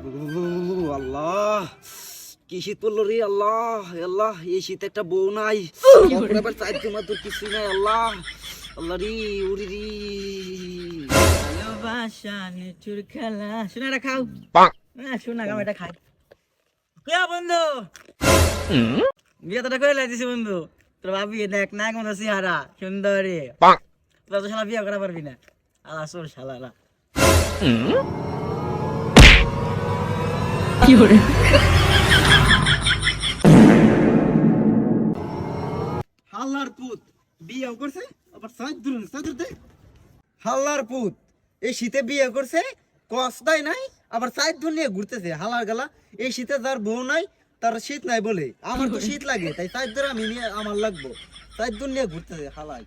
আল্লাহ কি শীত পড়লো রে আল্লাহ আল্লাহ এই শীতে একটা বউ নাই আবার চাইতে মাত্র কিছু নাই আল্লাহ আল্লাহ রে উড়ি রে ভালোবাসা নিচুর খেলা শোনা এটা খাও না শোনা গাম এটা খাই কে বন্ধু বিয়ে তোটা করে লাগছিস বন্ধু তোর ভাবি দেখ না কেমন চেহারা সুন্দরী তোরা তো শালা বিয়ে করা পারবি না আল্লাহ সোর শালারা কি করে হাল্লার পুত বিয়ে করছে আবার সাইদ দে হাল্লার পুত এই শীতে বিয়ে করছে কষ্টাই নাই আবার সাইদ দূর নিয়ে ঘুরতেছে হালার গালা এই শীতে যার বউ নাই তার শীত নাই বলে আমার তো শীত লাগে তাই সাইদ দূর আমি নিয়ে আমার লাগবো সাইদ দূর নিয়ে ঘুরতেছে হালাই